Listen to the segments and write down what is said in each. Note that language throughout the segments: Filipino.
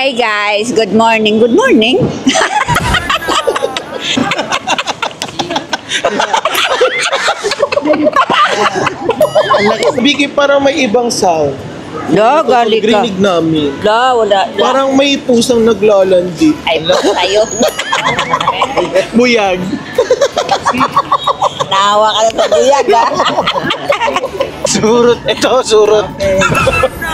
Hi guys, good morning, good morning. Vicky, parang may ibang sound. No, gali ka. Grinig namin. No, wala. Parang may pusang naglalandi. Ay, tayo. Buyag. Nawa ka na sa buyag, ha? Surot. Ito, surot.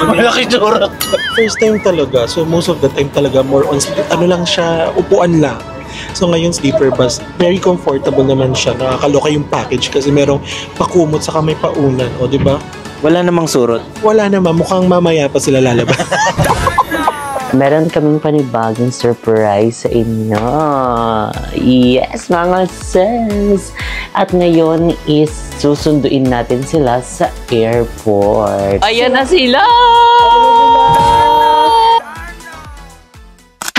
Malaki surot. First time talaga. So most of the time talaga more on, ano lang siya, upuan lang. So ngayon sleeper bus, very comfortable naman siya. Nakakaloka yung package kasi merong pakumot saka may paunan. O, di ba? Wala namang surot. Wala naman. Mukhang mamaya pa sila lalabas. Meron kaming panibagong surprise sa inyo. Yes, mga sis! At ngayon is susunduin natin sila sa airport. Ayan na sila!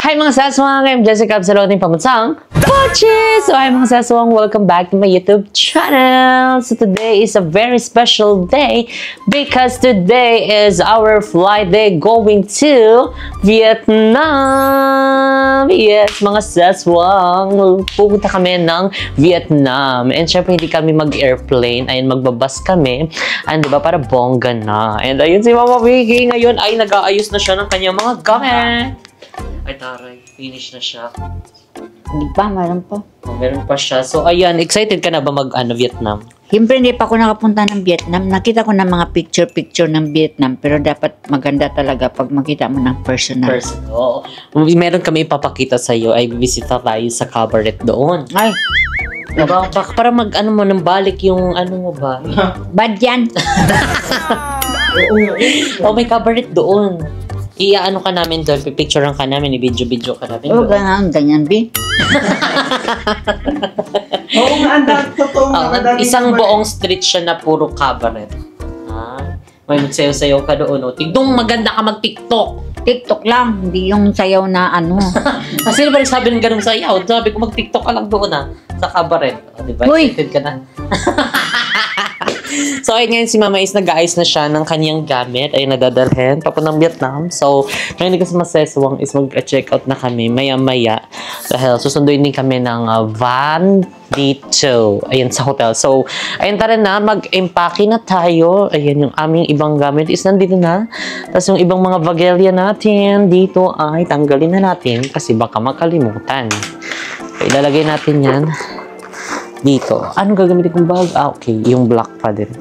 Hi mga saswang! I'm Jessica Absaloting Pamutsang Poches! So hi mga saswang! Welcome back to my YouTube channel! So today is a very special day because today is our flight day going to Vietnam! Yes, mga saswang! Pupunta kami ng Vietnam. And syempre hindi kami mag-airplane. Ayun, magbabas kami. And diba, para bongga na. And ayun si Mama Vicky ngayon ay nag-aayos na siya ng kanyang mga gamit. Ay, taray. Finish na siya. Hindi pa, meron pa. Oh, meron pa siya. So, ayan. Excited ka na ba Vietnam? Siyempre, hindi pa ako nakapunta ng Vietnam. Nakita ko na mga picture-picture ng Vietnam. Pero dapat maganda talaga pag makita mo ng personal. Oo. Meron kami ipapakita sa iyo. Ay, bibisita tayo sa cabaret doon. Ay, Diba? Para mag-ano mo, nang balik yung ano mo ba? bad yan. Oh, may cabaret doon. Iaano ka namin doon, pipicturean ka namin, i-video-video ka namin Oo, doon. ganyan, B. Oo nga, totoo nga. Isang buong street siya na puro cabaret. May magsayaw-sayaw ka doon. Oh. Tigdong maganda ka mag-TikTok. TikTok lang, hindi yung sayaw na ano. Sino ba nagsabi ng ganung sayaw? Sabi ko mag-TikTok ka lang doon sa cabaret. O, diba? Uy! Excited ka na. So, ayun ngayon si Mama is nag-aayos na siya ng kanyang gamit. Ayun, nadadalhin papuntang Vietnam. So, ngayon kasi maseswang is mag-check out na kami maya-maya. Dahil susunduin din kami ng van dito. Ayun, sa hotel. So, ayun, tara na. Mag-empake na tayo. Ayun, yung aming ibang gamit is nandito na. Tapos yung ibang mga bagelya natin dito ay tanggalin na natin kasi baka makalimutan. So, ilalagay natin yan dito. Ano gagamitin kong bag? Okay. Yung black pa din.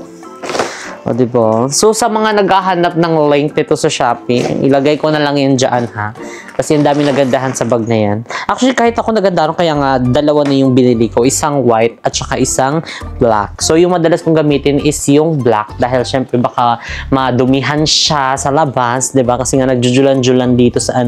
O, diba? So, sa mga naghahanap ng link nito sa Shopee, ilagay ko na lang yun dyan, ha? Kasi yung dami nagandahan sa bag na yan. Actually, kahit ako nagandahan, kaya nga, dalawa na yung binili ko. Isang white at saka isang black. So, yung madalas kong gamitin is yung black. Dahil, syempre, baka madumihan siya sa labas, diba? Kasi nga, nagjujulan-julan dito sa,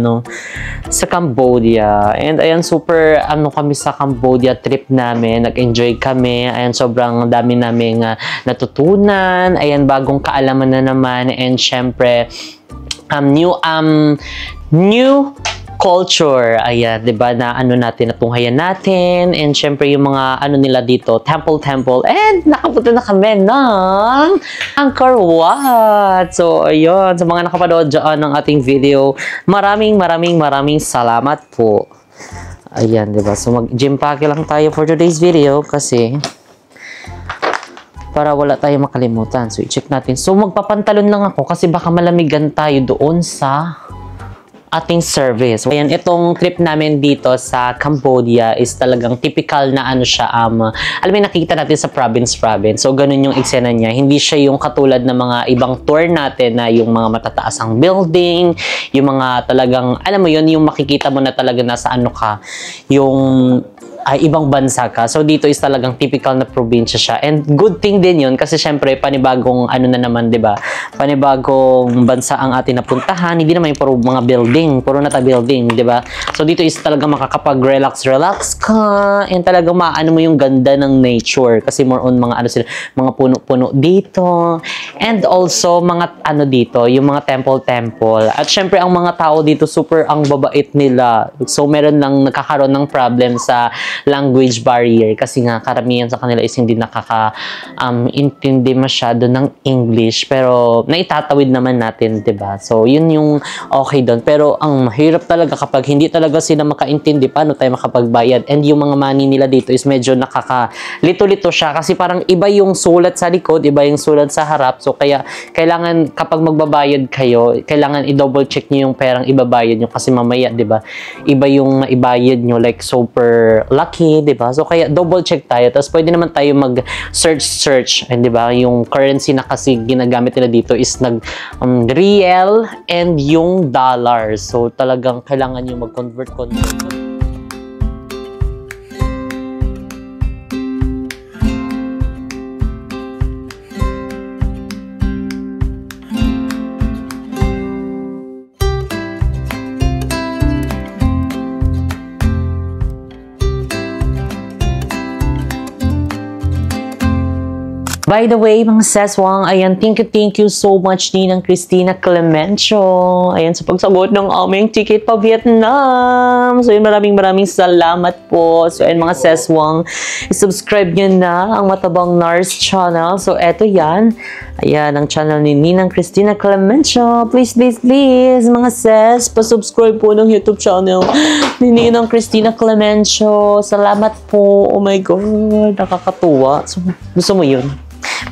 sa Cambodia. And, ayan, super, kami sa Cambodia trip namin. Nag-enjoy kami. Ayan, sobrang dami namin natutunan. Ayan, bagong kaalaman na naman. And, syempre, new culture, ayan, 'di ba, na natin, natunghayan natin, and syempre yung mga nila dito, temple, and nakapunta na kami ng Angkor Wat. So, ayun, sa mga nakapanood dyan ng ating video, maraming salamat po. Ayan, 'di ba? So, mag-gym pack lang tayo for today's video kasi para wala tayo makalimutan. So, i-check natin. So, magpapantalon lang ako kasi baka malamigan tayo doon sa ating service. Ayan, itong trip namin dito sa Cambodia is talagang typical na siya, alam mo, nakikita natin sa province. So, ganun yung eksena niya. Hindi siya yung katulad ng mga ibang tour natin na yung mga matataas ang building, yung mga talagang, alam mo yun, yung makikita mo na talaga nasa ka, yung ibang bansa ka. So, dito is talagang typical na probinsya siya. And good thing din yun kasi syempre, panibagong na naman, diba? Panibagong bansa ang atin napuntahan. Hindi naman yung puro mga building. Puro nata building, diba? So, dito is talagang makakapag-relax ka. And talagang maano mo yung ganda ng nature. Kasi more on mga sila, mga puno-puno dito. And also, mga dito, yung mga temple. At syempre, ang mga tao dito, super ang babait nila. So, meron lang nagkakaroon ng problem sa language barrier kasi nga karamihan sa kanila is hindi intindi masyado ng English, pero naitatawid naman natin, 'di ba? So yun yung okay doon. Pero ang mahirap talaga kapag hindi talaga sila makaintindi, paano tayo makapagbayad? And yung mga money nila dito is medyo nakakalito-lito siya kasi parang iba yung sulat sa likod, iba yung sulat sa harap. So kaya kailangan kapag magbabayad kayo, kailangan i-double check niyo yung perang ibabayad niyo kasi mamaya, 'di ba? Iba yung maibayad niyo like super lucky, 'di ba? So kaya double check tayo. Tapos pwede naman tayo mag-search, 'di ba? Yung currency na kasi ginagamit nila dito is real and yung dollars. So talagang kailangan niyo mag-convert. By the way, mga seswang, ayan, thank you so much Ninang Christina Clemencio. Ayan, sa pagsagot ng aming ticket pa Vietnam. So, yun, maraming salamat po. So, ayan, mga seswang, subscribe nyo na ang Matabang Nars channel. So, eto yan. Ayan, ang channel ni Ninang Christina Clemencio. Please, mga ses, pa-subscribe po ng YouTube channel ni Ninang Christina Clemencio. Salamat po. Oh my God, nakakatuwa. So, gusto mo yun?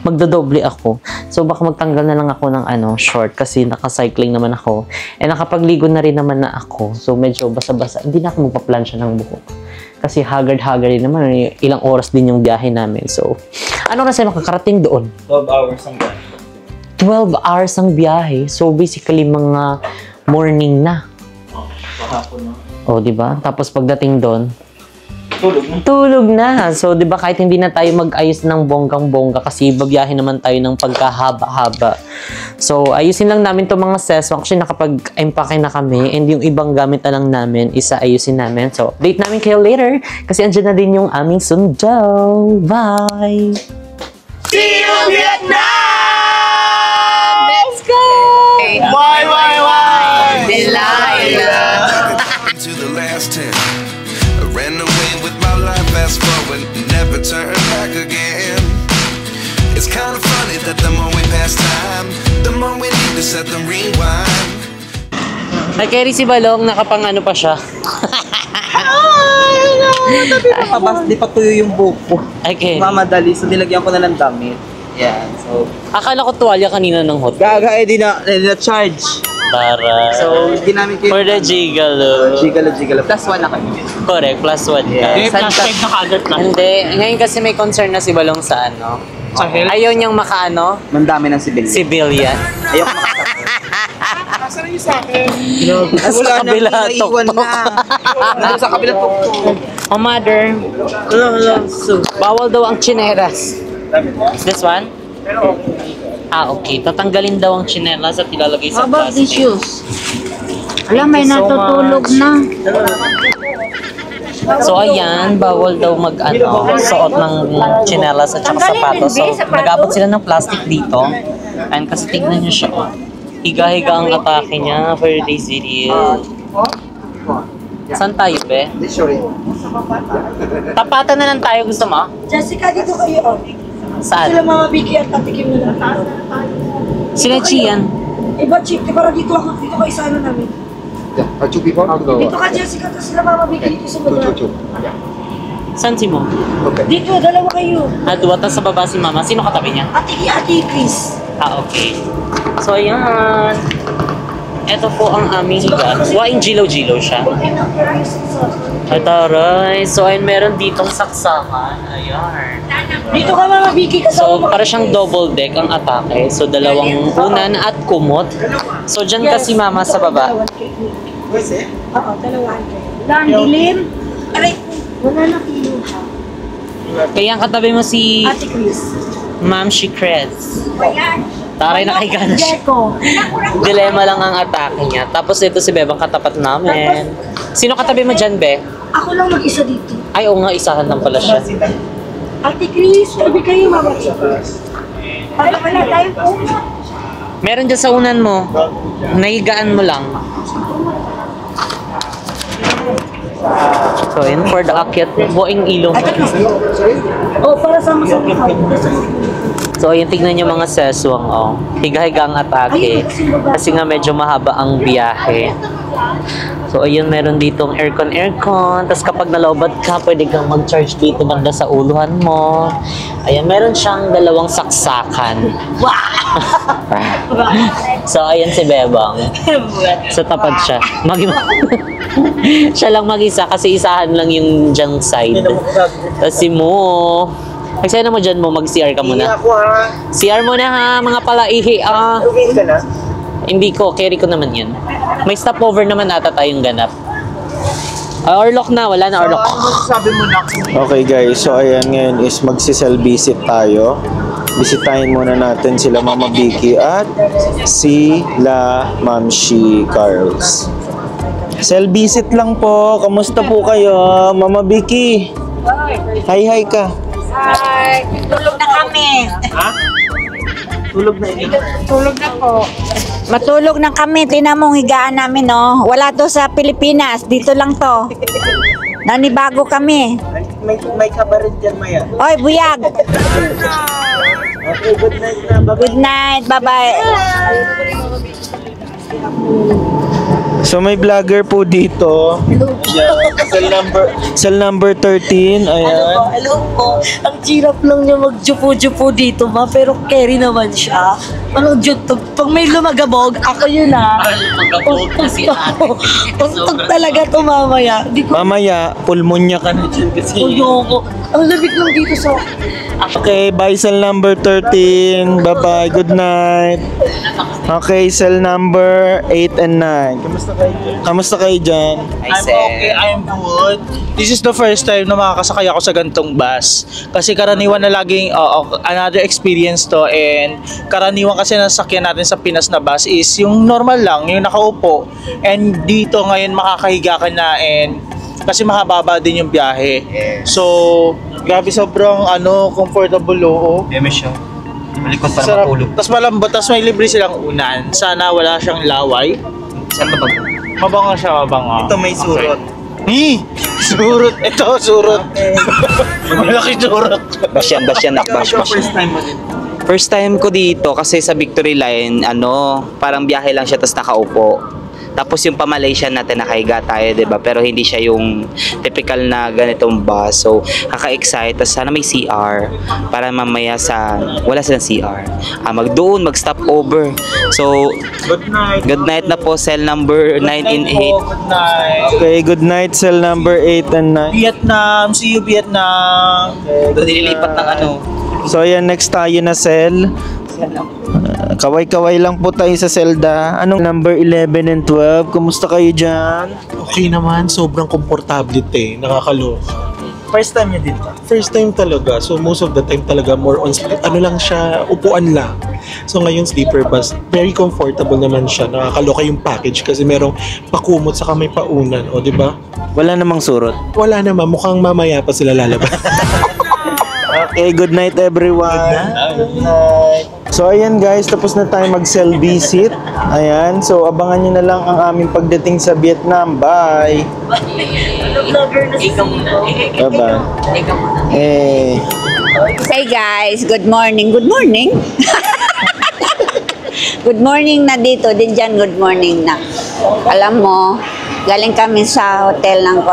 Magdodoble ako. So, baka magtanggal na lang ako ng short kasi naka-cycling naman ako. Eh, nakapagligo na rin naman na ako. So, medyo basa-basa. Hindi na ako magpa-plansya ng buhok. Kasi haggard rin naman. Ilang oras din yung biyahe namin. So, ano na sa'yo makakarating doon? 12 hours ang biyahe. 12 hours ang biyahe. So, basically, mga morning na. Kahapon na. O, diba? Tapos, pagdating doon, Tulog na. na. So, 'di ba kahit hindi na tayo mag-ayos ng bonggang-bongga kasi babiyahe naman tayo ng pagkahaba-haba. So, ayusin lang namin 'tong mga seswang kasi nakapag-empake na kami and yung ibang gamit na lang namin isa ayusin namin. So, update namin kayo later kasi andyan na din yung aming sundo. Bye! See you Vietnam! Let's go! Why? Delilah! To the last 10. I ran away with my life, fast forward, never turn back again. It's kind of funny that the more we pass time, the more we need to set the rewind. Nag-carry si Balong, nakapangano pa siya. Di pa tuyo yung buhok ko. Okay. Mamadali, so nilagyan ko na lang damit. Yan, so... Akala ko tuwalya kanina ng hot. Gaga, di na charge. Para... So, hindi namin kayo... For the Gigalo. Gigalo. +1 na kami. Correct, +1 ka. Yeah. Plus 5 na kagad na. Hindi, ngayon kasi may concern na si Balong sa Sa health? Ayaw niyang makaano? Mandami ng civilian. Civilian. Ayoko makasama. Nasaan yung sa akin? Sa kabila, naiiwan tok-tok. na. Sa kabila, tok-tok. Oh, mother. So, bawal daw ang chineras. This one? Ah, okay. Tatanggalin daw ang chinelas at ilalagay sa How about these plastic. shoes? Alam, may Thank you so natutulog much. na. So, ayan, bawal daw suot ng chinelas at saka sapatos. So, nag-abot sila ng plastic dito. And kasi tignan nyo siya, oh. Higa-higa ang atake niya for this video. Saan tayo, be? Sorry. Tapatan na lang tayo, gusto mo? Jessica, dito kayo. Sila Saan? Mama Vicky at Tati Kim na lang. Sila Chian. Iba, chick, di para dito kayo sa ano namin. Two people? I'll go. Dito ka, Jessica, tapos sila Mama Vicky dito sa baba. Two. Saan si Mo? Dito, dalawa kayo. Dua, tas sa baba si Mama. Sino katabi niya? Ate Chris. Ah, okay. So, ayan. Ito po ang aming higa. Waing Gilo-Gilo siya. Ay, taray. So, ayun, meron ditong saksakan. Ayan. Dito ka, Mama Vicky, So, kasama. para siyang double deck ang atake. So, dalawang unan at kumot. So, dyan kasi Mama sa baba. Oo, dalawahan kayo. Lang, dilim. Aray, wala na kilo ha. Kaya ang katabi mo si Ate Chris. Ma'am Shikres. Ayan. Taray, nakahiga na siya. Jeko. Dilema lang ang atake niya. Tapos ito si Bebang katapat namin. Sino katabi mo dyan, Be? Ako lang mag-isa dito. Ay, oo nga, isahan lang pala siya. Ate Chris, sabi kayo, Mama Chicks. Wala tayo po. Meron dyan sa unan mo. Nahigaan mo lang. So, yun for the akyat. Buong ilong. Oh, para sama sa So, ayun, tignan nyo mga seswang, oh. Higa-higa ang atake. Kasi nga medyo mahaba ang biyahe. So, ayun, meron ditong aircon. Tapos kapag nalobat ka, pwede kang mag-charge dito banda sa uluhan mo. Ayan, meron siyang 2 saksakan. So, ayan si Bebang. Sa tapat siya. Siya lang mag-isa kasi isahan lang yung junk side. Tapos si Mo. Nagsaya na mo dyan mo, mag-CR ka muna. CR muna ha, mga palaihi. Okay ka na? Hindi ko, carry ko naman yan. May stopover naman ata tayong ganap. Orlok na, wala na orlok. Sabi mo na. Okay guys, so ayan ngayon is magsi-cell visit tayo. Bisitahin muna natin sila Mama Vicky at sila Ma'am Shi Carls. Cell visit lang po. Kamusta po kayo, Mama Vicky? Hi ka. Hi! Tulog na kami. Tulog na ito. Tulog na po. Matulog na kami. Tingnan mo ang higaan namin, no? Wala to sa Pilipinas. Dito lang to. Nanibago kami. May kabarin dyan, Maya. Oy, buyag! Okay, good night na. Bye-bye. Good night. Bye-bye. So may vlogger po dito. Cell number 13. Ayan. Hello po. Ang hirap lang niya magjupo-jupo dito ma, pero carry naman siya. Parang YouTube. Pag may lumagabog, ako yun Lumagabog kasi Pagtog talaga to mamaya. Di ko Mamaya, pulmonya ka na dyan kasi. ayoko. Ang labig lang dito sa... Okay, bye cell number 13. Bye-bye. Good night. Okay, cell number 8 and 9. Kamusta kayo dyan? I'm okay, I'm good. This is the first time na makakasakay ako sa gantong bus. Kasi karaniwan na laging another experience to, and karaniwan kasi nasakyan natin sa Pinas na bus is yung normal lang, yung nakaupo. And dito ngayon makakahiga ka na, and kasi mahababa din yung biyahe. So, grabe, sobrang comfortable, oo. siya. Malikot para Sarap. matulog. Tapos malambot, tapos may libre silang unan. Sana wala siyang laway. Saan ba? Mabanga siya, mabanga. Ito may surot. Surot. Ito, surot. Malaki surot. Basyan, nakbash. First time mo din. First time ko dito kasi sa Victory Line, parang biyahe lang siya tapos nakaupo. Tapos yung pa-Malaysian natin nakahiga tayo, 'di ba? Pero hindi siya yung typical na ganitong bus. So, kaka-excite. Tapos sana may CR para mamaya wala silang CR. Mag-stop over. So, good night na po, cell number 9 and 8. Good night. Okay, good night cell number 8 and 9. Vietnam. See you, Vietnam. Nililipat ng So ayan, next tayo na cell. Kaway-kaway lang po tayo sa Zelda. Anong number 11 and 12? Kumusta kayo dyan? Okay naman, sobrang komportable nakakaloka. First time niya dito. First time talaga, so most of the time talaga more on lang siya, upuan lang. So ngayon sleeper bus, very comfortable naman siya. Nakakaloka yung package kasi merong pakumot saka may paunan, o di ba? Wala namang surot. Wala naman, mukhang mamaya pa sila lalabas. Okay, good night everyone. Good night. So ayan guys, tapos na tayo mag-cell visit. Ayan, so abangan nyo na lang ang aming pagdating sa Vietnam. Bye! Bye-bye. Hey guys, good morning. Good morning. Good morning na dito. Din dyan, good morning na. Alam mo, galing kami sa hotel ng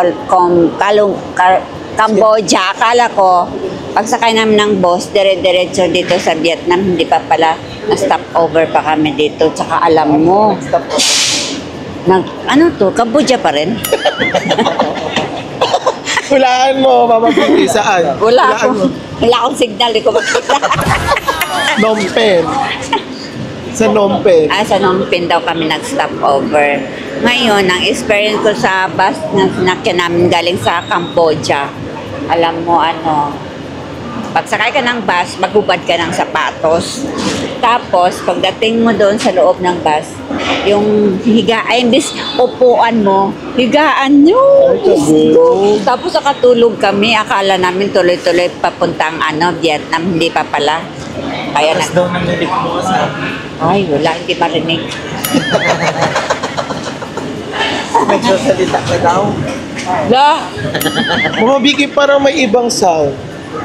Cambodia. Akala ko, pagsakay namin ng bus, dire-diretso dito sa Vietnam, hindi pa pala, na-stop over pa kami dito. Tsaka alam mo, Cambodia pa rin? Hulaan mo, mamagpili saan? Wala akong signal, di ko makita. Phnom Penh. Sa Phnom Penh. Sa Phnom Penh daw kami nag-stop over. Ngayon, ang experience ko sa bus na sinakyan namin galing sa Cambodia, alam mo pagsakay ka ng bus, maghubad ka ng sapatos. Tapos, pagdating mo doon sa loob ng bus, yung imbis upuan mo, higaan nyo. Tapos nakatulog kami, akala namin tuloy-tuloy papuntang Vietnam, hindi pa pala. Kaya ay, wala, hindi marinig. Nagsasalita ka daw. La, Mama Vicky, parang may ibang sound.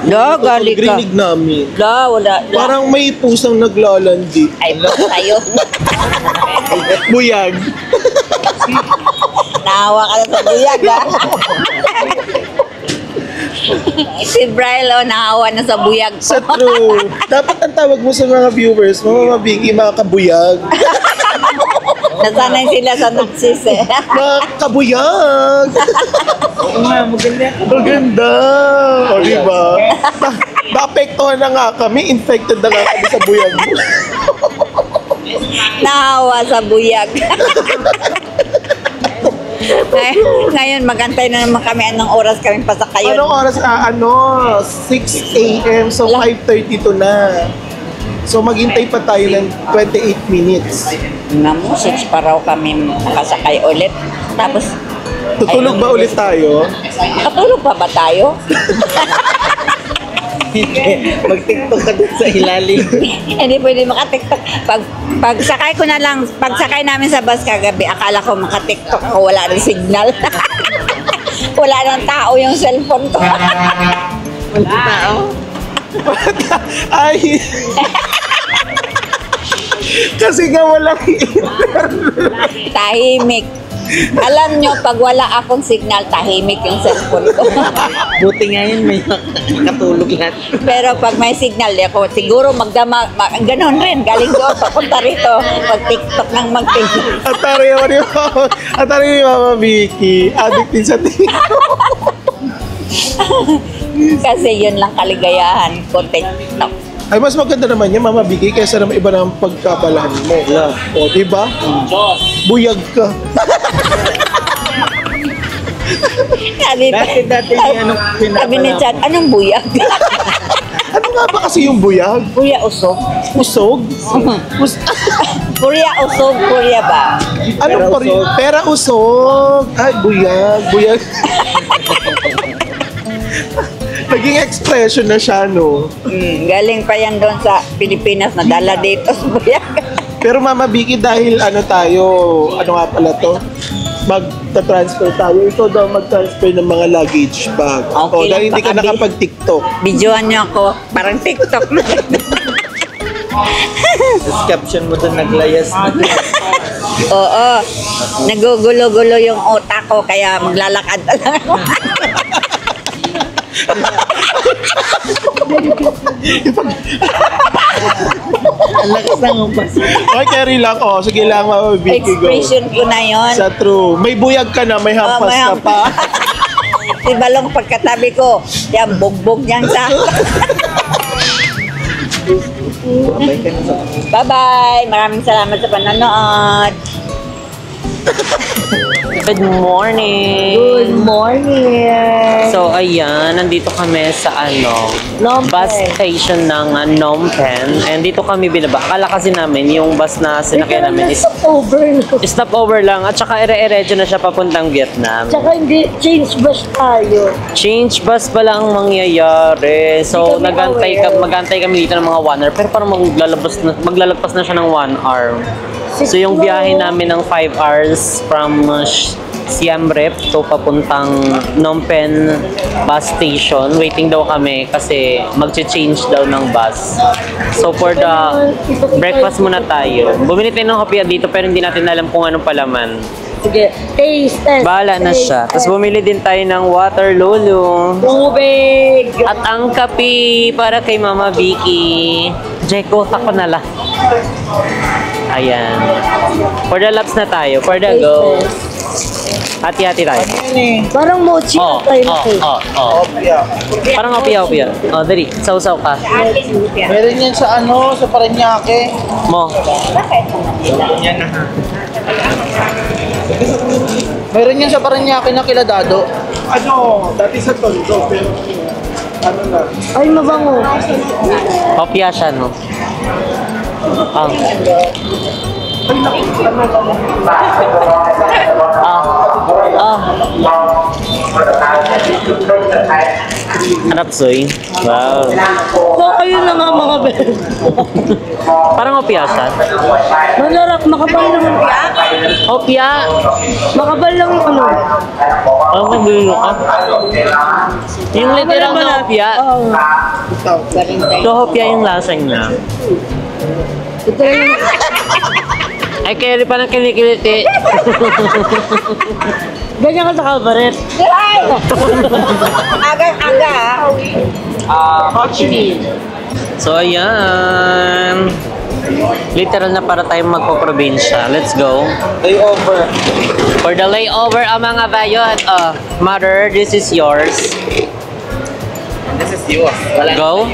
la, gali ka. Grinig namin. La, wala. La. Parang may pusang naglalandi. Ay, ba tayo? Buyag. Nahawa ka na sa buyag, ha? Si Brylo, nahawa na sa buyag ko. Sa true. Dapat ang tawag mo sa mga viewers, Mama Vicky, mga kabuyag. Nasanay sila sa Naxis, eh. Mga kabuyag. Maganda. O, diba? Naapektuhan na nga kami. Infected na nga kami sa buyag. Nahawa sa buyag. Ngayon, magantay na naman kami. Anong oras kami pasakayon? Anong oras? 6 a.m. So, 5:30 to na. So, maghintay pa tayo ng 28 minutes. Nga mo, 6 pa raw kami makasakay ulit. Tapos, Tutulog ba ulit tayo? katulog pa ba tayo? Mag-tiktok ka dun sa ilalim. Hindi pwede makatiktok. Pagsakay ko na lang, pagsakay namin sa bus kagabi, akala ko makatiktok ko, wala rin signal. Wala nang tao yung cellphone ko. Wala tao? Ay! Kasi nga walang Tahimik. Alam nyo, pag wala akong signal, tahimik yung cellphone ko. Buti nga yun, may katulog lahat. Pero pag may signal, ako siguro magdama, ganon rin, galing doon, papunta rito, mag-tiktok ng mag-tiktok. Atari ni Mama Vicky. Addict din sa TikTok. Kasi yun lang kaligayahan ko, TikTok. Ay, mas maganda naman yan, Mama Vicky, kaysa naman iba ng pagkabalahan mo. Yeah. O, diba? Buyag ka. Dati anong Sabi ni Chad, anong buyag? Ano nga ba kasi yung buyag? Kuya usog. Usog? Kuya usog, Kuya ba? Anong pera usog? Ay, buyag. Buyag. Naging expression na siya, no? Galing pa yan doon sa Pilipinas, nadala dito sa buyag. Pero Mama Vicky, dahil ano nga pala to? Magta-transfer tayo. Ito daw mag-transfer ng mga luggage bag. Okay lang, dahil hindi ka baka nakapag-TikTok. Videoan niyo ako, parang TikTok na. Tapos caption mo doon, naglayas na. Oo, nagugulo-gulo yung utak ko, kaya maglalakad na lang. Ang lakas ng umpas. Okay, carry lang. Oh, sige lang, Mama Vicky, go. Expression ko na yun. Sa true. May buyag ka na, may hampas may ka pa. Si Balong pagkatabi ko, yan, bugbog niyang sa. Bye-bye! Maraming salamat sa panonood. Good morning! Good morning! So, ayan, nandito kami sa Phnom bus Penh. station ng Phnom Penh. And dito kami binaba. Akala kasi namin, yung bus na sinakyan namin is Stopover lang. At saka ere-eredyo na siya papuntang Vietnam. Tsaka hindi, change bus tayo. Change bus pala ang mangyayari. So, Hindi kami aware. magantay kami dito ng mga 1 hour. Pero parang maglalagpas na siya ng 1 hour. So, yung biyahe namin ng 5 hours from Siem Reap to papuntang Phnom Penh bus station. Waiting daw kami kasi mag-change daw ng bus. So, for the breakfast muna tayo. Bumili tayo ng hopya dito pero hindi natin alam kung anong palaman. Sige, taste. Bahala na siya. Tapos bumili din tayo ng water lulu. Tubig! At ang kape para kay Mama Vicky. Jeko, tako na lang. Ayan. For the laps na tayo. For the go. Hati-hati tayo. Parang mochi Oh, tayo na Parang opia-opia. Oh, dali. Sausaw ka. Meron yan sa sa Paranaque. Mo. Meron yan sa Paranaque na kiladado. Dati sa Tondo, pero na. Ay, mabango. Opia siya, no? Harap, Zoy. Wow. So, ayun na nga mga ben. Parang opia siya. Masarap, makapal lang. Opia. Makapal lang yung Oh, nagulo ka. Yung literal na hopya. So, hopya yung lasa niya. Ay, carry pa ng kinikiliti. Ganyan ka sa kabaret. Aga-aga. So, ayan. Literal na para tayong magpo-probinsya. Let's go. Layover. For the layover, mga bayon. Mother, this is yours. This is yours. Go.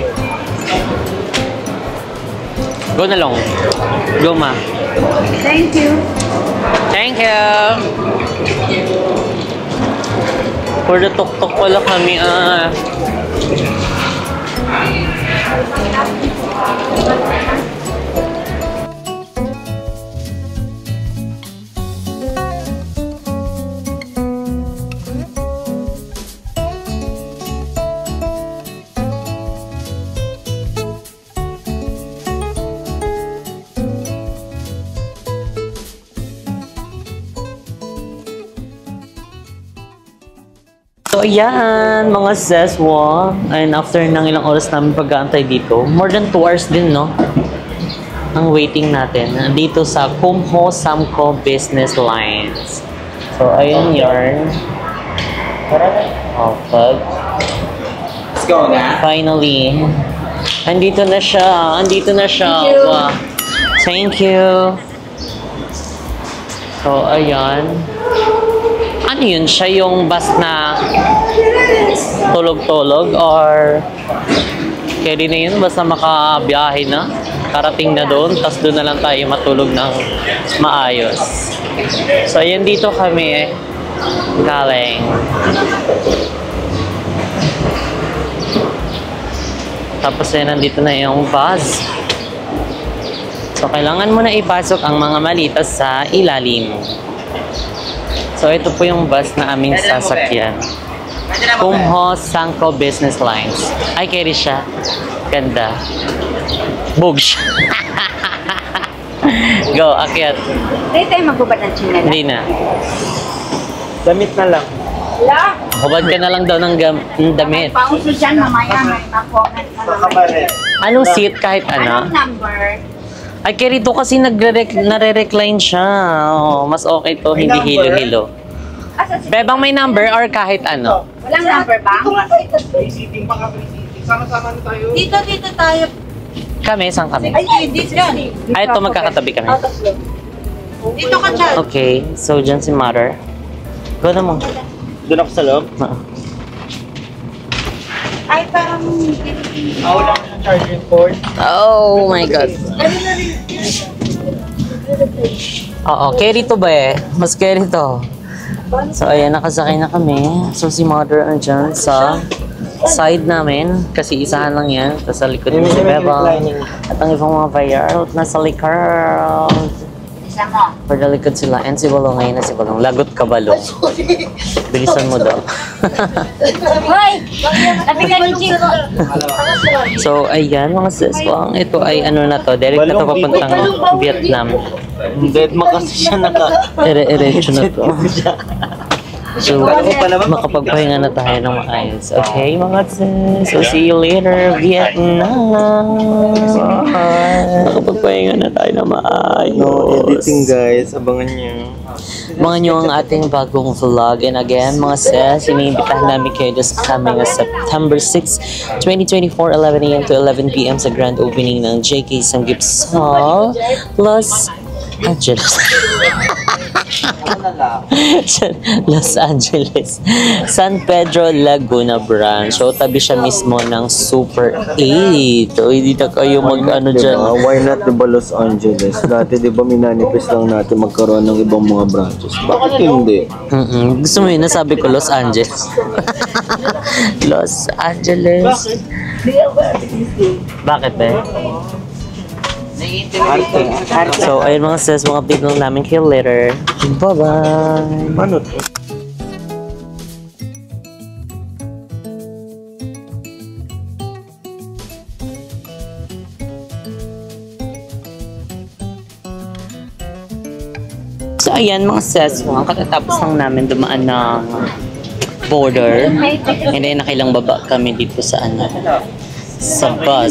Go na lang. Go, ma. Thank you. Thank you. For the tuk-tuk pala kami, So, ayan, mga seswa. And after ng ilang oras namin pag-aantay dito, more than 2 hours din, no? Ang waiting natin. Dito sa Kumho Samco Business Lines. So, ayun yarn. Okay. Let's go na. Finally. Andito na siya. Andito na siya. Thank you. Wow. Thank you. So, ayan. Ano yun? Siya yung bus na tulog-tulog or carry na yun? Basta makabiyahe na? Karating na doon, tas doon na lang tayo matulog ng maayos. So, ayan dito kami galing. Tapos yan, nandito na yung bus. So, kailangan mo na ipasok ang mga malitas sa ilalim. So, ito po yung bus na aming sasakyan. Kumho Samco Business Lines. Ay, carry siya. Ganda. Bugs. Go, akyat. Hindi tayo magubad ng chinela. Hindi na. Damit na lang. Wala. Hubad ka na lang daw ng damit. Pauso dyan, mamaya may ma-comment na naman. Kabaret. Anong seat kahit Anong ano? number? Ay, carry to kasi nare-recline siya. Oh, mas okay to, hindi hilo-hilo. Asa si... Bebang may number or kahit ano? Walang number ba? Dito tayo. Kami, saan kami? Ay, dito yan. Ay, ito magkakatabi kami. Dito ka dyan. Okay, so dyan si Mother. Go na mo. Doon ako sa loob. Ay, parang... Wala ko sa charging cord. Oh my God. Oo, carry to ba eh? Mas carry to. So, ayan, nakasakay na kami. So, si Mother andyan sa side namin. Kasi isahan lang yan. Tapos sa likod yung si Bebang. At ang ibang mga buyer, nasa likod. Isa mo. For the likod sila. And si Balong, ngayon na si Balong. Lagot ka, Balong. Bilisan mo daw. Hoy! Nabigan yung chico. So, ayan mga seswang. Ito ay ano na to. Direct na to papuntang Vietnam. Dead mo kasi siya Ere-erecho na to. So, makapagpahinga na tayo ng maayos. Okay, mga sis. So, see you later, Vietnam. Makapagpahinga na tayo ng maayos. No editing guys, abangan niyo. Abangan nyo ang ating bagong vlog. And again, mga sis, iniimbitahan namin kayo this coming September 6, 2024, 11 a.m. to 11 p.m. sa grand opening ng JK Sanggip's Hall, Los Angeles. Los Angeles, San Pedro, Laguna branch. So, tabi siya mismo ng Super 8. So, hindi na kayo mag-ano dyan. Why not diba Los Angeles? Dati diba minanifest lang natin magkaroon ng ibang mga branches. Bakit hindi? Gusto mo yun, nasabi ko Los Angeles. Los Angeles. Bakit eh? So, ayun mga sis, mga update lang namin kayo later. Bye-bye! Ano to? So, ayan mga sis, mga katatapos lang namin dumaan ng border. And then nakailang baba kami dito sa ano, sa bus.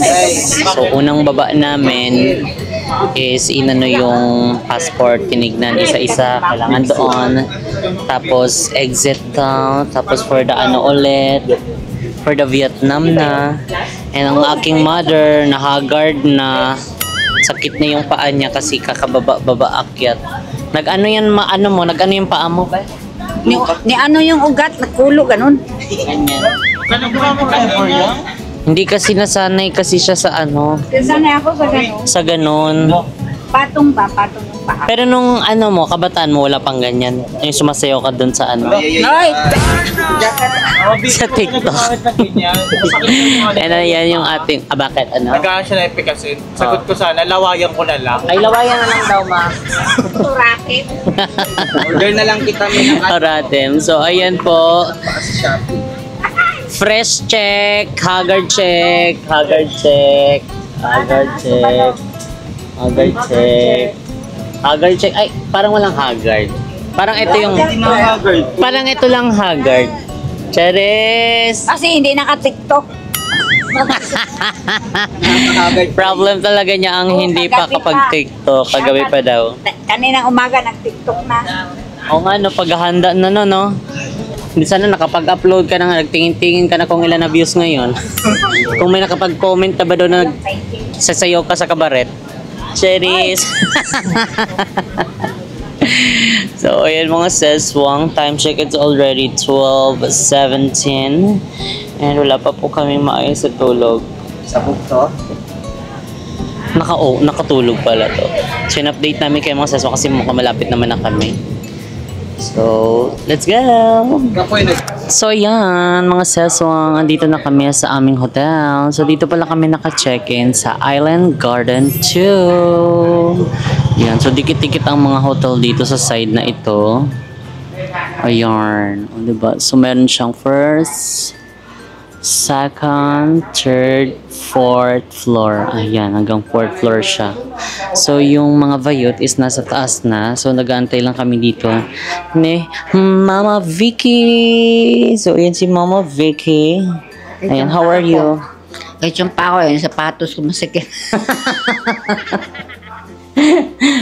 So unang baba namin is inano yung passport, tinignan isa-isa, kailangan doon. Tapos exit down, tapos for the ano ulit, for the Vietnam na. And ang aking mother, nahagard na, sakit na yung paa niya kasi kakababa-baba akyat. Nag-ano yan, nag-ano yung paa mo ba? Ni ano yung ugat, nagkulo, ganun. Ganyan. Hindi kasi nasanay kasi siya sa ano, Sanay ako sa ganun. sa ganun. Patong yung paa. Pero nung ano mo, kabataan mo, wala pang ganyan. Yung sumasayaw ka dun sa ano, Ay! sa TikTok. And yan yung ating, bakit ano? Nagkaan siya na epikasin. Sagot ko sana, lawayan ko na lang. Ay, lawayan na lang daw, ma. Racket. Order na lang kita ng Paratem. So, ayan po. Fresh check, Haggard check, Haggard check, Haggard check, Haggard check, Haggard check. Ay, parang walang Haggard. Parang ito yung, parang ito lang Haggard. Charis! Kasi hindi naka-TikTok. Problem talaga niya ang hindi pa kapag TikTok. Kagabi pa daw. Kaninang umaga, nag-TikTok na. O nga, no, paghahanda na no. Hindi sana nakapag-upload ka na nga, nagtingin-tingin ka na kung ilan na views ngayon. Kung may nakapag-comment na ba doon na sasayaw ka sa kabaret. Cheris! So, ayan mga seswang. Time check, it's already 12:17. And wala pa po kami maayos sa tulog. Sabog to? Nakatulog pala to. So, in-update namin kayo mga seswang kasi mukhang malapit naman na kami. So, let's go! So, yan, mga seswang, andito na kami sa aming hotel. So, dito pala kami naka-check-in sa Island Garden 2. Yan, so dikit-dikit ang mga hotel dito sa side na ito. Ayan, o, diba? So, meron siyang first, second, third, fourth floor. Ayan, hanggang fourth floor siya. So, yung mga vayot is nasa taas na. So, nag-aantay lang kami dito ni Mama Vicky. So, ayan si Mama Vicky. Ayan, how are you? Kahit yung pa ako, yung sapatos ko masikip.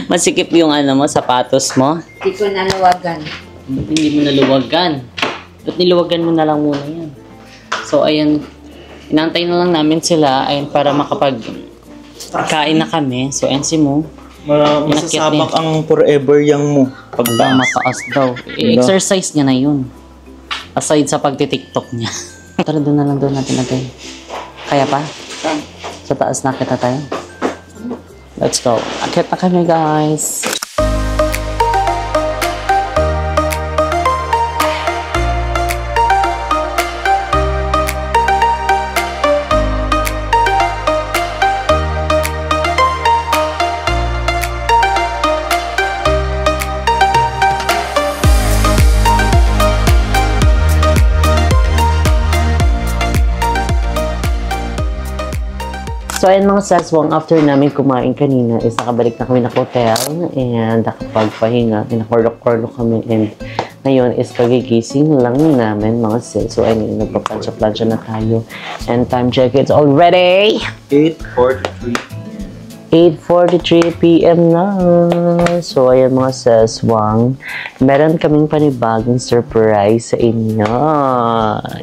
Masikip yung ano mo, sapatos mo? Hindi ko naluwagan. Hindi mo naluwagan. Ba't niluwagan mo na lang muna yan? So, ayan, inantay na lang namin sila ayan, para makapag-kain na kami. So, ayan si Mo. Masasabak ang forever yang mo. Pagdaang mataas daw. I-exercise niya na yun. Aside sa pagtitiktok niya. Tara, doon na lang doon natin natin. Kaya pa? Sa taas na kita tayo. Let's go. Akit na kami, guys. So, ayun mga saswang, after namin kumain kanina is nakabalik na kami na hotel and nakapagpahinga, pinakordo-kordo kami and ngayon is pagigising lang namin mga sis. So, ayun, nagpaplansya-plansya na tayo and time check, it's already 8:43 p.m. na. So, ayan mga saswang, meron kaming panibagong surprise sa inyo.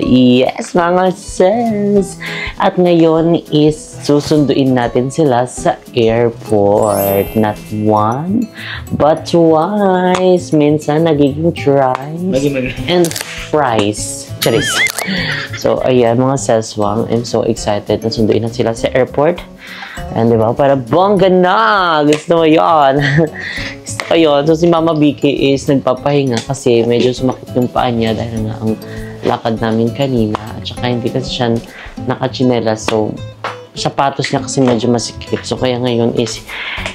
Yes, mga sis! At ngayon is susunduin natin sila sa airport. Not one, but twice. Minsan nagiging thrice and fries. Charis. So, ayan mga saswang, I'm so excited na sunduin na sila sa airport. And diba, para bongga na! Gusto mo yun? Gusto ko yun. So, si Mama Vicky is nagpapahinga kasi medyo sumakit yung paa niya dahil nga ang lakad namin kanina. At saka hindi kasi siya nakachinela. So, sapatos niya kasi medyo masikip. So, kaya ngayon is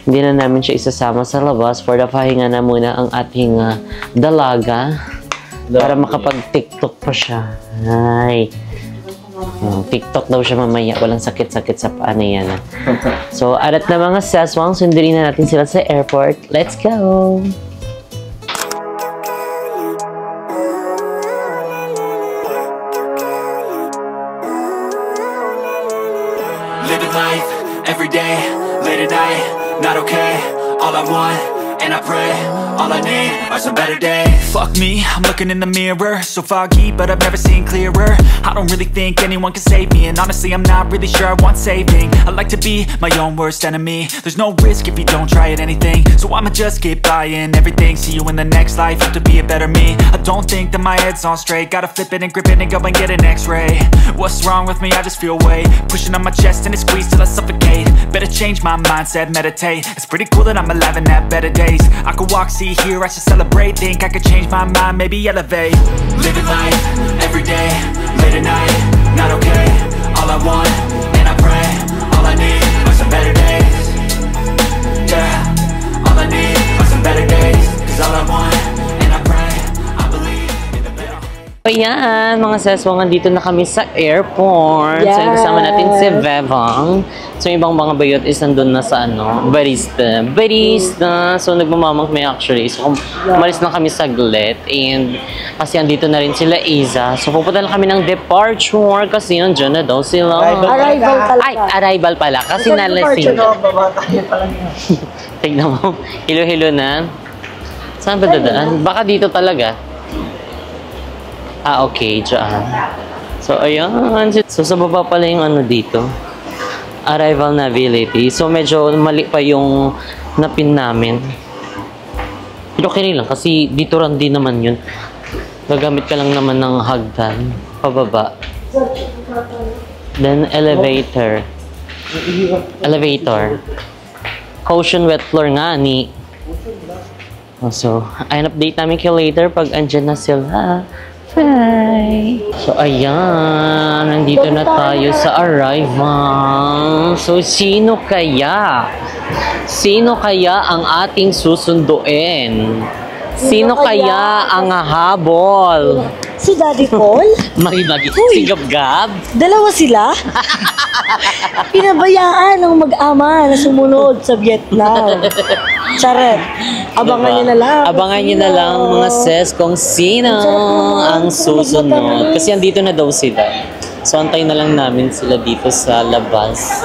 hindi na namin siya isasama sa labas. For the pahinga na muna ang ating dalaga para makapag-tiktok pa siya. Ay! TikTok daw siya mamaya. Walang sakit-sakit sa paa na yan. So, arat na mga saswang. Sundurin na natin sila sa airport. Let's go! Living life, every day, late at night, not okay. All I want, and I pray, all I need are some better days. Fuck me, I'm looking in the mirror, so foggy, but I've never seen clearer. I don't really think anyone can save me, and honestly I'm not really sure I want saving. I like to be my own worst enemy. There's no risk if you don't try at anything, so I'ma just keep buying everything. See you in the next life, have to be a better me. I don't think that my head's on straight, gotta flip it and grip it and go and get an x-ray. What's wrong with me? I just feel weight pushing on my chest and it squeezes till I suffocate. Better change my mindset, meditate. It's pretty cool that I'm alive and have better days. I could walk, see, hear, I should celebrate. Think I could change my mind, maybe elevate. Living life, every day, late at night, not okay. All I want, and I pray, all I need are some better days. Yeah, all I need are some better days. Cause all I want, and I pray, I believe in the better. Ayan, mga seswang, nandito na kami sa airport. Yes. So, kasama natin si Bevang. So, yung ibang mga bayot is nandun na sa barista. Barista! So, nagmamamang kami actually. So, umalis na kami saglit. And, kasi andito na rin sila Iza. So, pupunta na kami ng departure kasi andyan na daw sila. Arrival talaga. Ay, arrival pala. Kasi nalasing. Tignan mo. Hilo-hilo na. Saan ba dadaan? Baka dito talaga. Ah, okay. Diyan. So, ayan. So, sa baba pala yung dito. Arrival navigability. So, medyo mali pa yung napin namin. Pero okay lang. Kasi dito rin din naman yun. Gagamit ka lang naman ng hagdan. Pababa. Then, elevator. Elevator. Caution wet floor nga ni. So, ayan, update namin kayo later pag andyan na sila. Bye! So, ayan. Nandito na tayo sa arrival. So, sino kaya? Sino kaya ang ating susunduin? Sino kaya ang habol? Si Daddy Paul? Magi-magi. Si Gab-Gab? Dalawa sila? Pinabayaan ng mag-ama na sumunod sa Vietnam. Charet. Abangan nyo na lang. Abangan nyo na lang mga sis kung sino ang susunod. Kasi andito na daw sila. So antayin na lang namin sila dito sa labas.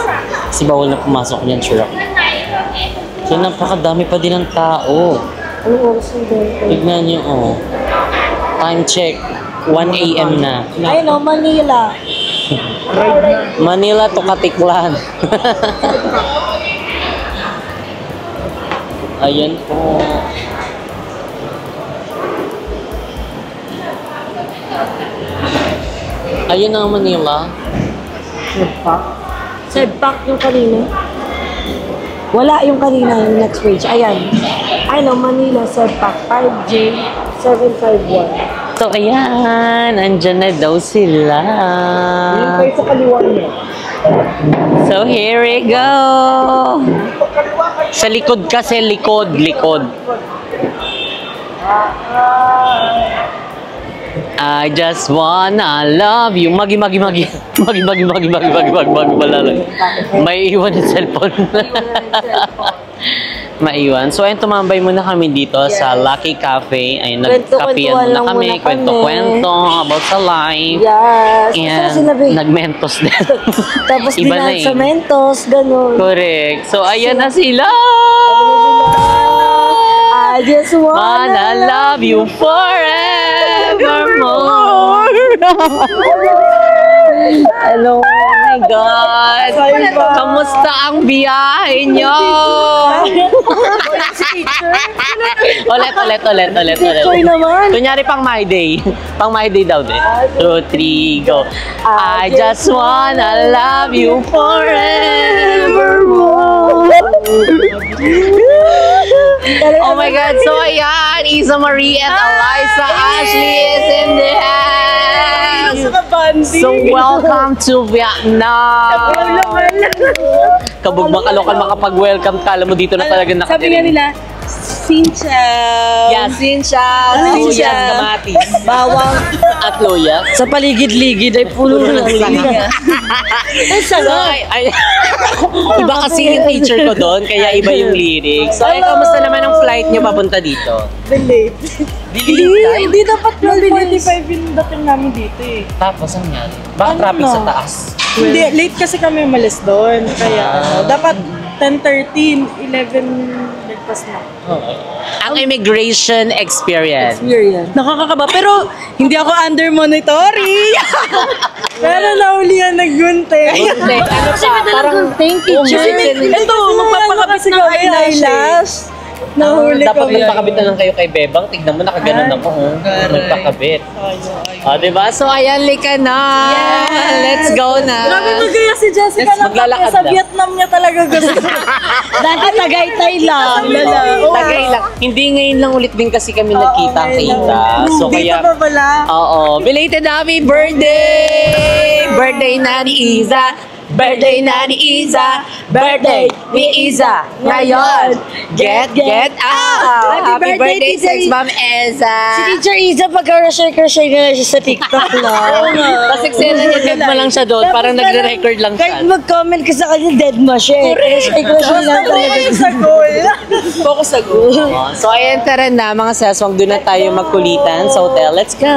Kasi bawal na pumasok niyan, truck. So napakadami pa din ng tao. Anong oras yung doon? Tignan nyo, oh. Time check. 1 a.m. na. Ayun o, Manila. Manila to Katiklan. Ayan po. Ayun ang Manila. Sedpak? Sedpak yung kanina. Wala yung kanina, yung next page. Ayan. Ayun o, Manila, Sedpak. 5J751. So, ayan. Andyan na daw sila. Yung kayo sa kaliwa niya. So, here we go. Sa likod kasi, likod. I just wanna love you. Magi. May iwan yung cellphone. Maiwan. So, ayun, tumambay muna kami dito sa Lucky Cafe. Ayun, nagkapian muna kami. Kwento-kwento about sa life. Yes. And nagmentos din. Tapos iba na sa Mentos, ganun. Correct. So, ayan na sila. I just wanna love you forevermore. Hello, oh my God. Kamusta ang biyahe nyo? Ulit. Koy naman. Kunyari pang my day. Pang my day daw din. 2, 3, go. I just wanna love you forevermore. Oh my God. So ayan, Isa Marie and Eliza Ashley is in the house. So welcome to Vietnam. Kabugbang kalokan makapag-welcome. Kala mo dito na talaga nakatira. Sabi nga nila, Sincha. Yes. Sincha. Kamatis. Bawang. At loya. Sa paligid-ligid ay puno ng liga. Ay, sarap. Iba kasi yung teacher ko doon, kaya iba yung lyrics. So, ay, kamusta naman ang flight nyo papunta dito? Delayed. Delayed? Hindi dapat 12:45 yung dating namin dito eh. Tapos, ang nangyari? Baka traffic sa taas? Hindi, late kasi kami umalis doon. Kaya dapat 10:13, 11 nagpas na. Ang immigration experience. Nakakakaba. Pero hindi ako under monitoring. Pero naulihan naggunte. Ano pa? Parang thank you, ito, magpapakabit ng eyelash. Nahuli dapat kami. magpakabit na lang kayo kay Bebang. Tignan mo, nakaganon ako. Magpakabit. Diba? So, ayan, lika na. Let's go na. Grabe magaya si Jessica Let's na maglalakad sa na. Vietnam niya talaga gusto. Dati Tagaytay lang. Tagay lang. Hindi ngayon lang ulit din kasi kami nagkita-kita. So, Dito kaya... pa pala. Oo. Belated happy birthday! Birthday na ni Iza! Birthday na ni Iza! Birthday ni Iza! Ngayon! Get out! Happy birthday Sex Mom Eza! Si Teacher Iza, pagka-share na siya sa TikTok lang. Tapos eksena niya, dead mo lang siya doon. Parang nagre-record lang siya. Kahit mag-comment ka sa kanya, dead mo siya. Share lang talaga sa goal. Focus sa goal. So, ayan, tara na mga seswang. Doon na tayo magkulitan sa hotel. Let's go!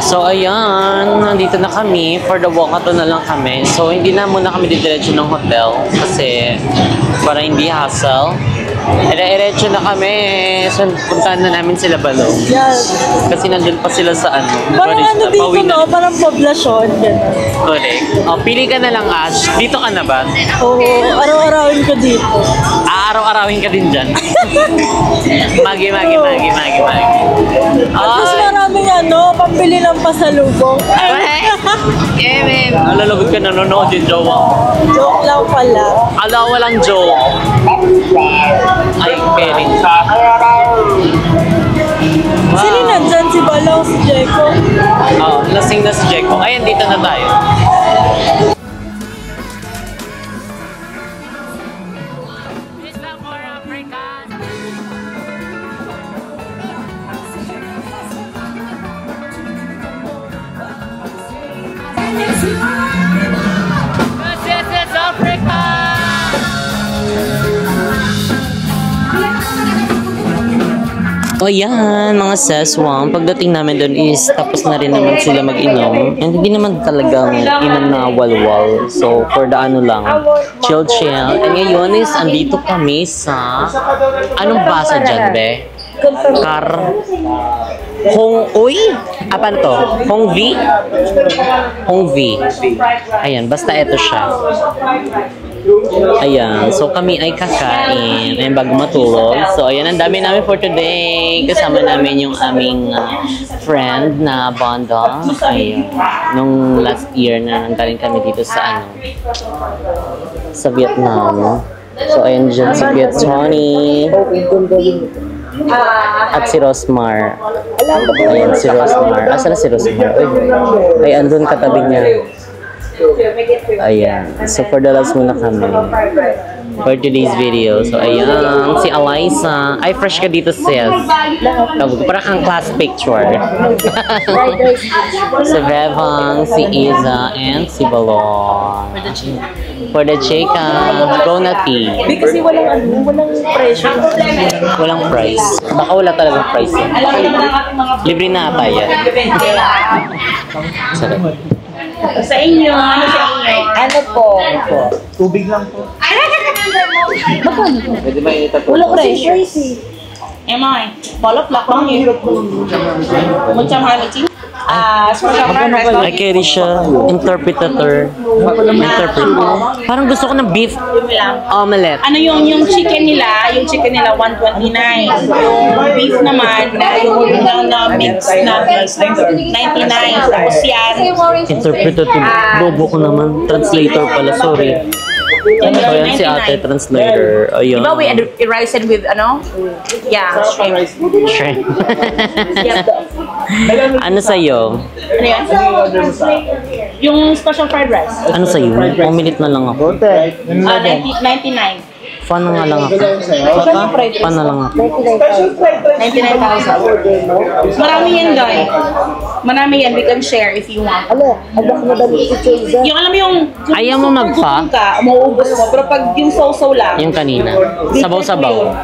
So, ayan. Nandito na kami. For the walkathon na lang kami. So, hindi na muna kami didiretso ng hotel kasi para hindi hassle. Diretso na kami. So, puntahan na namin sila Balong. Yes. Kasi nandun pa sila sa ano. Parang ano dito, no? Parang poblasyon. Correct. Pili ka na lang, Ash. Dito ka na ba? Oo, araw-arawin ko dito. Araw-arawin ka din dyan. Magi. Tapos maraming pambili ng pasalubong. Alalagot ka nanonood yung jowa. Joke lang pala. Walang joke. Ay, pairing. Sino nandyan? Si Balong, si Jeko? Lasing na si Jeko. Ayan, dito na tayo. O yan, mga seswang. Pagdating namin doon is tapos na rin naman sila mag-inom. And hindi naman talagang inom na walwal. So, for the ano lang, chill. And ngayon is andito kami sa... Anong basa dyan, be? Paano to? Hong V? Ayan, basta eto siya. Ayan, so kami ay kakain. Ayan, bago matulog. So, ayan, ang dami namin for today. Kasama namin yung aming friend na Bonda. Ayan, nung last year na nanggaling kami dito sa sa Vietnam. So, ayan dyan si Tony. At si Rosmar. Ayan, si Rosmar. Asa na si Rosmar? Ay, andun katabi niya. Ayan. So, for the last muna kami. For today's video. So, ayan. Si Eliza. Ay, fresh ka dito, sis. Para kang class picture. Si Bebang, si Iza, and si Balong. For the chika. Go na tea. Kasi walang pressure. Walang price. Baka wala talagang price. Libre na ata yan. Sarap. Sa inyo, ano sa inyo? Ano po? Tubig lang po. Pwede ba initan po? Wala pressure. Emay, balot lang lang yun. Macam hamitin. Ay, carry siya. Interpreter. Parang gusto ko ng beef omelette. Ano yung chicken nila? Yung chicken nila 129. Yung beef naman na mix na 99. Tapos yan. Interpreter. Bobo ko naman. Translator pala. Sorry. So, yan si ate, translator. Ayun. Diba we rice it with Yeah, shrimp. Ano sa'yo? Ano yan? Yung special fried rice. Ano sa'yo? Omelette na lang ako. 99. Fan na nga lang ako. Fan na lang ako. 99,000. Marami yan, guys. Marami yan. We can share if you want. Yung alam mo yung... Ayaw mo magpa? Mauubos mo. Pero pag yung so-so lang. Yung kanina. Sabaw-sabaw.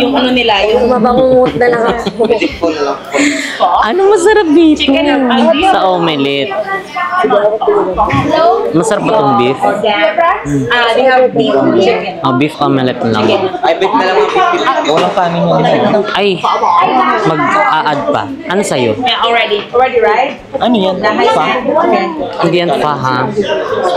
Yung ano nila. Yung mabangungot na lang ako. Ano masarap dito? Chicken Sa omelette. Masarap ba itong beef? They have beef chicken. Oh, beef omelette lang. Ay, bet na lang ang walang kanin mo. Ay, mag-a-add pa. Ano sa'yo? Yeah, already. Already, right? Ano yan? Okay. Hindi yan pa, ha?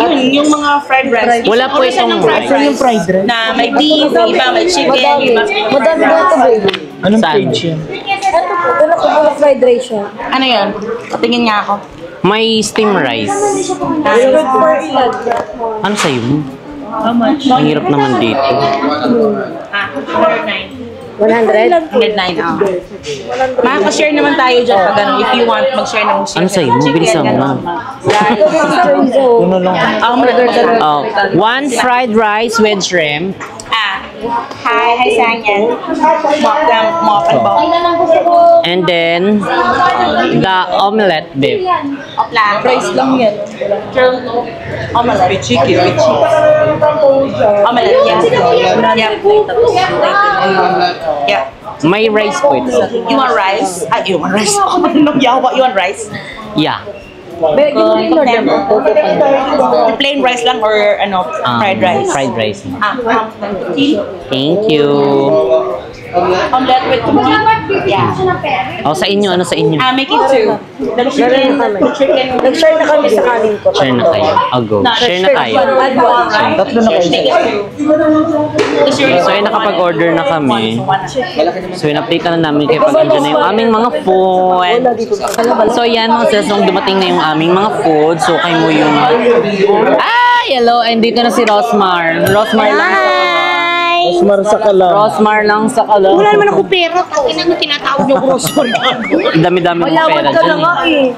Yung mga fried rice. Wala po itong rice. Yung fried rice. Na may beef, yung iba may chicken, yung iba Madami ba ito, baby? Anong Saan? page yan? Ito po, wala ko mga fried rice siya. Ano yun? Patingin nga ako. May steam rice. Ano sa'yo? How much? Ang hirap naman dito. 109. 100? 109, Makaka-share naman tayo dyan pag ano, if you want mag-share ng Ano sa'yo? Bilisan mo. Puno lang. Oh, one fried rice with shrimp. Hi, Sanyan. And then, the omelette beef. Rice lang yan. Omelette. With chicken. Omelette, yeah. Yeah. May rice po ito. You want rice? You want rice? You want rice? Yeah. Plain rice lang or ano, fried rice? Fried rice. Tea? Thank you. Omelette with tea? Yeah. Oh, sa inyo, ano sa inyo? Make it two. The chicken. Nag-share na kami sa kanin ko. Share na kayo. I'll go. Share na tayo. Tatlo na kayo. So, ay nakapag-order na kami. So, in-update na namin kayo pag andyan na yung aming mga food. So, yan mga sis, nung dumating na yung aming mga food, so kayo mo yung... Hello! And dito na si Rosmar. Rosmar lang sa Rosmar sa kalam. Rosmar lang sa kalam. Wala naman ako pera. Takinan mo tinatawag yung Rosmar. Dami-dami ng pera dyan.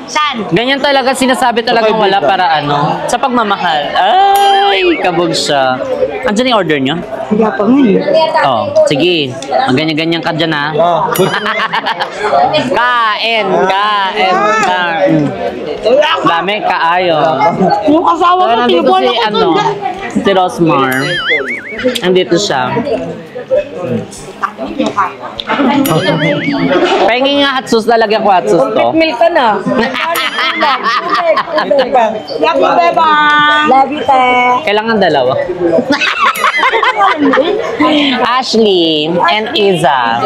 Saan? Ganyan talaga, sinasabi talagang wala para ano, sa pagmamahal. Ay, kabog siya. Andyan yung order nyo? Hindi pa ngayon. Oh, sige. Ang ganyan-ganyan ka dyan, ha? Kain! Dami, kaayo. Yung asawa ko, Nandito tinipon si, ako doon. si Rosmar. Andito siya. Pengi nga hot sauce, lalagyan ko hot sauce to. Milk ka na. Love you, Beba. Love you, te. Kailangan dalawa. Ashley and Iza.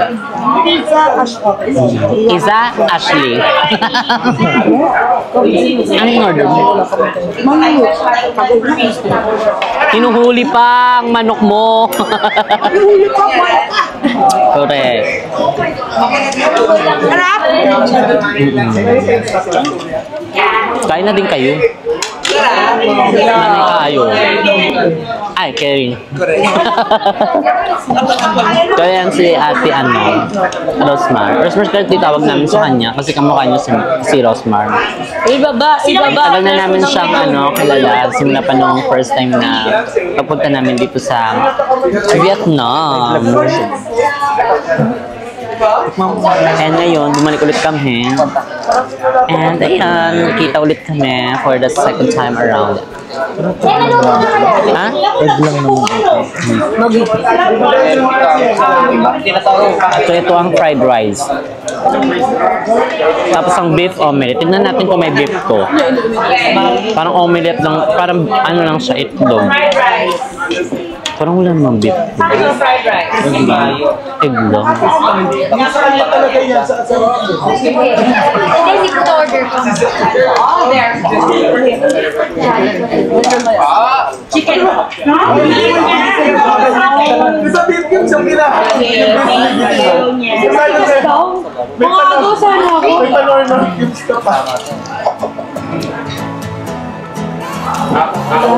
Iza, Ashley. Anong order mo? Hinuhuli pa ang manok mo. Correct. Kain na din kayo. Nanay kaayo. Ay, Kevin. Kaya yan si ate Rosmar. Rosmar kasi tawag namin sa kanya kasi kamukha niya si Rosmar. Ibaba. Tagal na namin siyang kilala simula pa nung first time na papunta namin dito sa Vietnam. And ngayon, bumalik ulit kami. And ayan, kita ulit kami for the second time around. Ha? Egg lang naman. So ito ang fried rice. Tapos ang beef omelette. Tignan natin kung may beef to. Parang omelette lang, parang ano lang siya, itlog. Parang wala namang beef. Fried rice. Egg lang. Hindi ko order ko. Oh, there. Chicken. Mga ako, sana ako. Ano